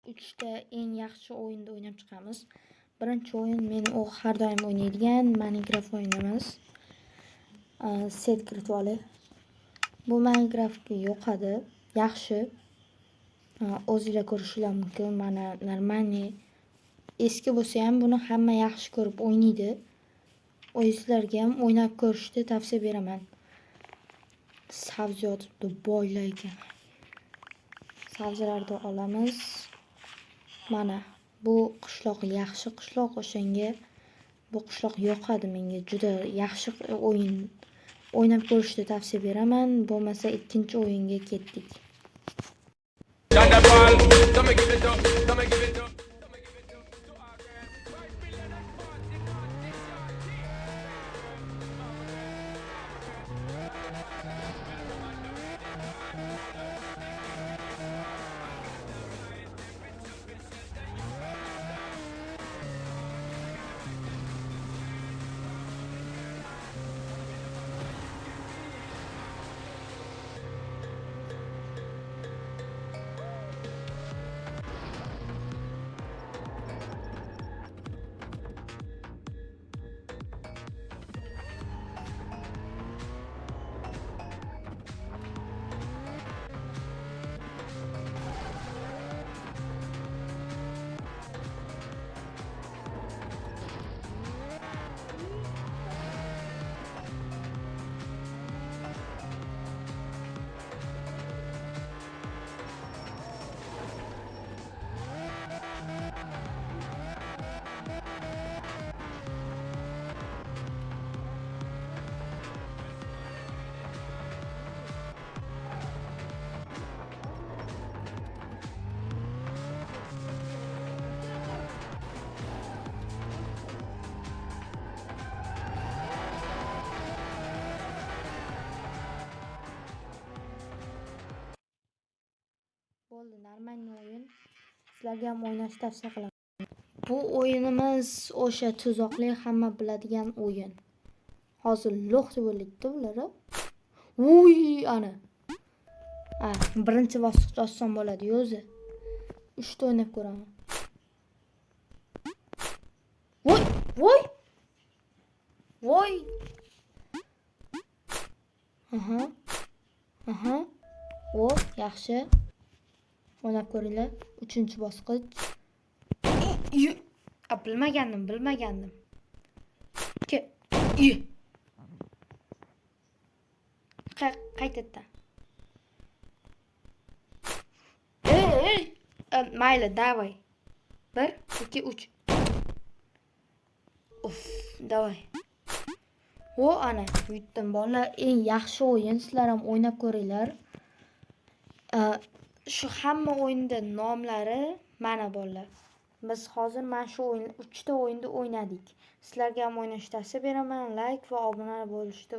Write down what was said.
3 ta eng yaxshi o'yinni o'ynab chiqamiz. Birinchi o'yin men har doim o'ynaydigan Minecraft o'yinimiz. Set virtuali. Bu Minecraftga yoqadi, yaxshi. O'zingizlar ko'rishingiz mumkin. Mana normalniy eski bo'lsa ham buni hamma yaxshi ko'rib o'ynaydi. O'zingizlarga ham o'ynab ko'rishni tavsiya beraman. Sabzavot boylar ekan. Sabzilarni olamiz. Mana bu qishloq yaxshi qishloq, o'shanga bu qishloq yoqadi menga. Juda yaxshi o'yin. O'ynab ko'rishni tavsiya beraman. Bo'lmasa ikkinchi o'yinga ketdik. Bo'ldi, normalniy o'yin. Sizlarga ham o'ynashni tavsiya qilaman. Bu o'yinimiz o'sha tuzoqli hamma biladigan o'yin. Hozir lo'q deb o'yladi ular. Uy, ana. Birinchi bosqich oson bo'ladi o'zi. 3 ta o'ynab ko'raman. Voy. O, yaxshi. O'ynab ko'ringlar. 3-bosqich. Bilmagandim. Qaytadan. Mayli, davay. 1, 2, 3. Davay. Ana, yutdim. Bolalar, eng yaxshi o'yin. Sizlar ham o'ynab ko'ringlar. Shu hamma o'yinda nomlari mana bolalar. Biz hozir mana shu 3 ta o'yinni o'ynadik. Sizlarga ham o'ynashni tavsiya beraman. Like va obuna bo'lishni